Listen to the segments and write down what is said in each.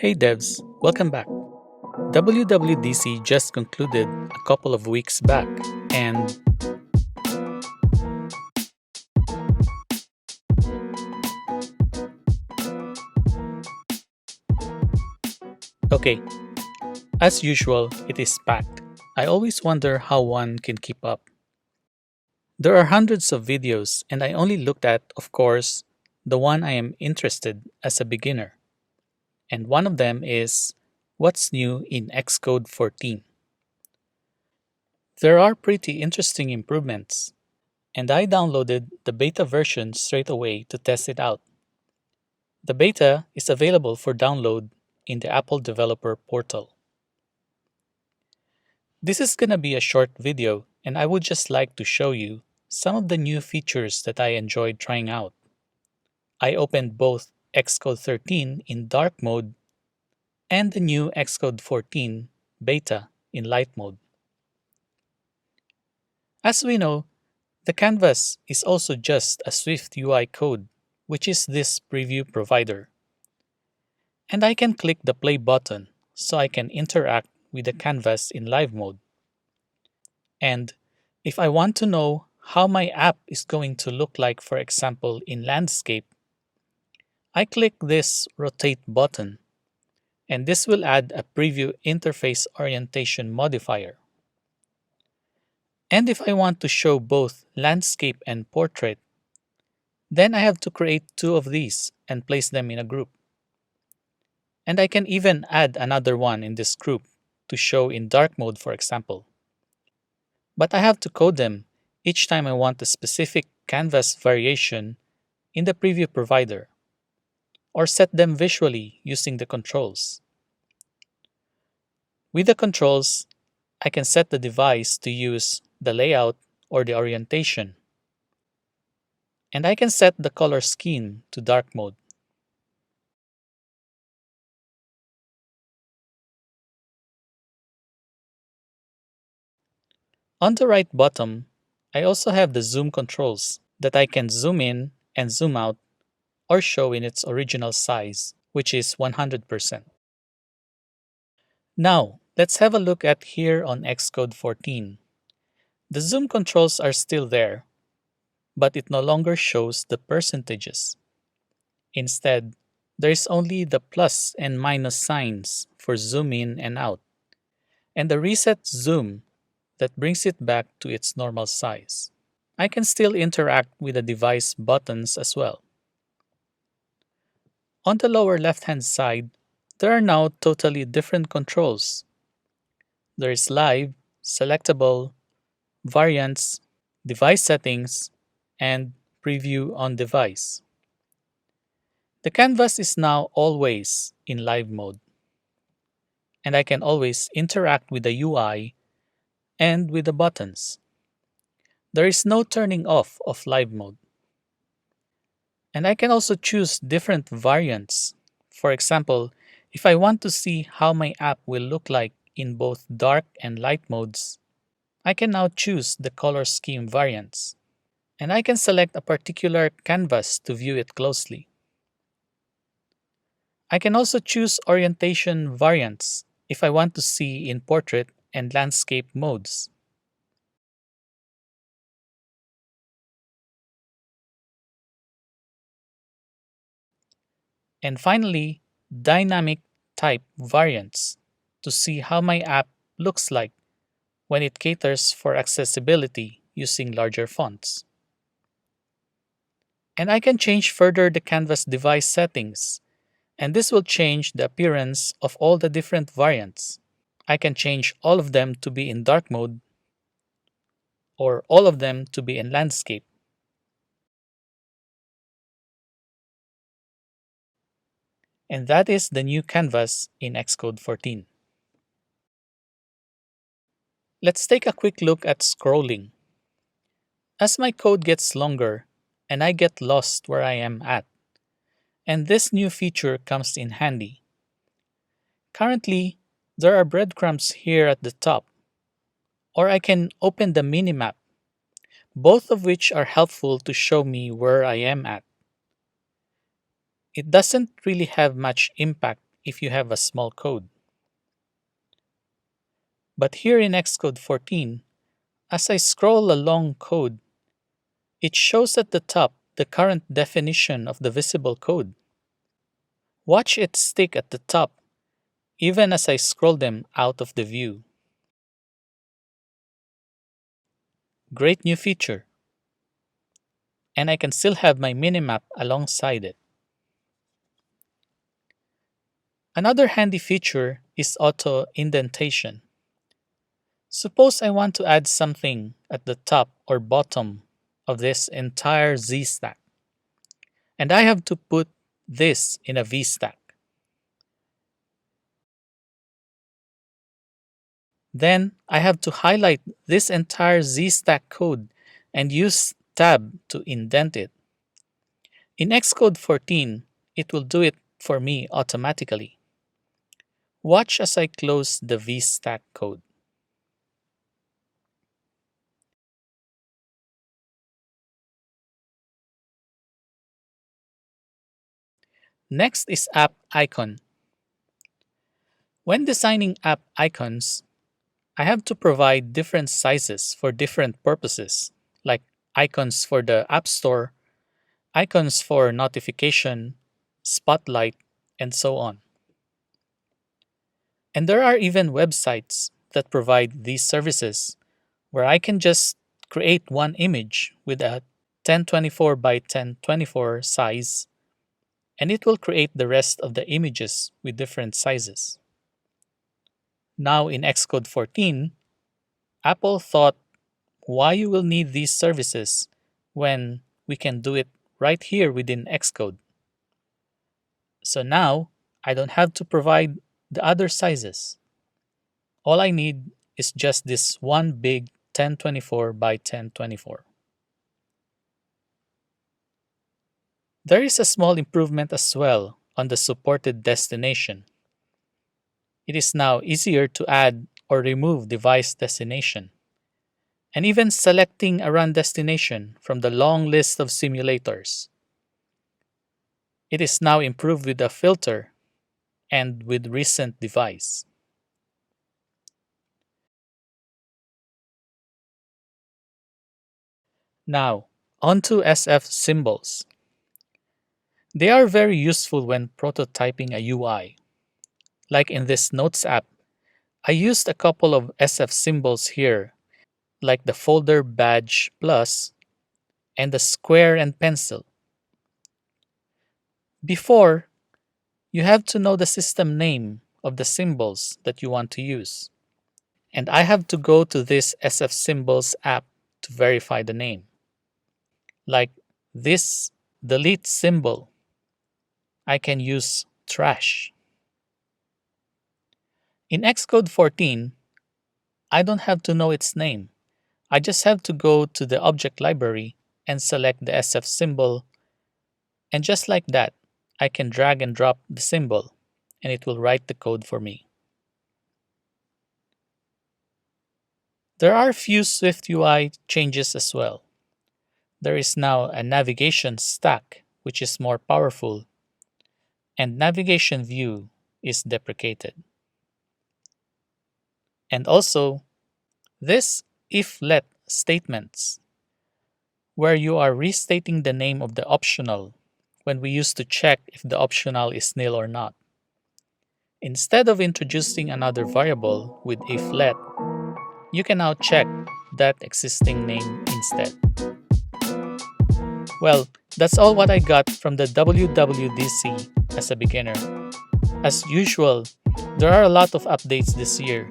Hey devs, welcome back. WWDC just concluded a couple of weeks back, and okay, as usual, it is packed. I always wonder how one can keep up. There are hundreds of videos, and I only looked at, of course, the one I am interested as a beginner. And one of them is what's new in Xcode 14. There are pretty interesting improvements, and I downloaded the beta version straight away to test it out. The beta is available for download in the Apple Developer Portal. This is going to be a short video, and I would just like to show you some of the new features that I enjoyed trying out. I opened both Xcode 13 in dark mode and the new Xcode 14 beta in light mode. As we know, the canvas is also just a SwiftUI code, which is this preview provider. And I can click the play button so I can interact with the canvas in live mode. And if I want to know how my app is going to look like, for example, in landscape, I click this rotate button, and this will add a preview interface orientation modifier. And if I want to show both landscape and portrait, then I have to create two of these and place them in a group. And I can even add another one in this group to show in dark mode, for example. But I have to code them each time I want a specific canvas variation in the preview provider, or set them visually using the controls. With the controls, I can set the device to use the layout or the orientation. And I can set the color scheme to dark mode. On the right bottom, I also have the zoom controls that I can zoom in and zoom out or show in its original size, which is 100%. Now, let's have a look at here on Xcode 14. The zoom controls are still there, but it no longer shows the percentages. Instead, there is only the plus and minus signs for zoom in and out, and the reset zoom that brings it back to its normal size. I can still interact with the device buttons as well. On the lower left-hand side, there are now totally different controls. There is live, selectable, variants, device settings, and preview on device. The canvas is now always in live mode, and I can always interact with the UI and with the buttons. There is no turning off of live mode. And I can also choose different variants. For example, if I want to see how my app will look like in both dark and light modes, I can now choose the color scheme variants. And I can select a particular canvas to view it closely. I can also choose orientation variants if I want to see in portrait and landscape modes. And finally, dynamic type variants to see how my app looks like when it caters for accessibility using larger fonts. And I can change further the canvas device settings, and this will change the appearance of all the different variants. I can change all of them to be in dark mode or all of them to be in landscape. And that is the new canvas in Xcode 14. Let's take a quick look at scrolling. As my code gets longer and I get lost where I am at, and this new feature comes in handy. Currently, there are breadcrumbs here at the top, or I can open the minimap, both of which are helpful to show me where I am at. It doesn't really have much impact if you have a small code. But here in Xcode 14, as I scroll along code, it shows at the top the current definition of the visible code. Watch it stick at the top even as I scroll them out of the view. Great new feature. And I can still have my minimap alongside it. Another handy feature is auto indentation. Suppose I want to add something at the top or bottom of this entire Z stack, and I have to put this in a V stack. Then I have to highlight this entire Z stack code and use tab to indent it. In Xcode 14, it will do it for me automatically. Watch as I close the V stack code. Next is app icon. When designing app icons, I have to provide different sizes for different purposes, like icons for the App Store, icons for notification, spotlight, and so on. And there are even websites that provide these services where I can just create one image with a 1024 by 1024 size, and it will create the rest of the images with different sizes. Now in Xcode 14, Apple thought why you will need these services when we can do it right here within Xcode. So now I don't have to provide the other sizes. All I need is just this one big 1024 by 1024. There is a small improvement as well on the supported destination. It is now easier to add or remove device destination, and even selecting a run destination from the long list of simulators. It is now improved with a filter and with recent device. Now, onto SF symbols. They are very useful when prototyping a UI. Like in this Notes app, I used a couple of SF symbols here, like the folder badge plus and the square and pencil. Before, you have to know the system name of the symbols that you want to use. And I have to go to this SF symbols app to verify the name. Like this delete symbol, I can use trash. In Xcode 14, I don't have to know its name. I just have to go to the object library and select the SF symbol. And just like that, I can drag and drop the symbol, and it will write the code for me. There are few SwiftUI changes as well. There is now a navigation stack, which is more powerful, and navigation view is deprecated. And also, this if-let statements, where you are restating the name of the optional when we used to check if the optional is nil or not. Instead of introducing another variable with if-let, you can now check that existing name instead. Well, that's all what I got from the WWDC as a beginner. As usual, there are a lot of updates this year,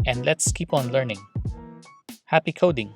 and let's keep on learning. Happy coding!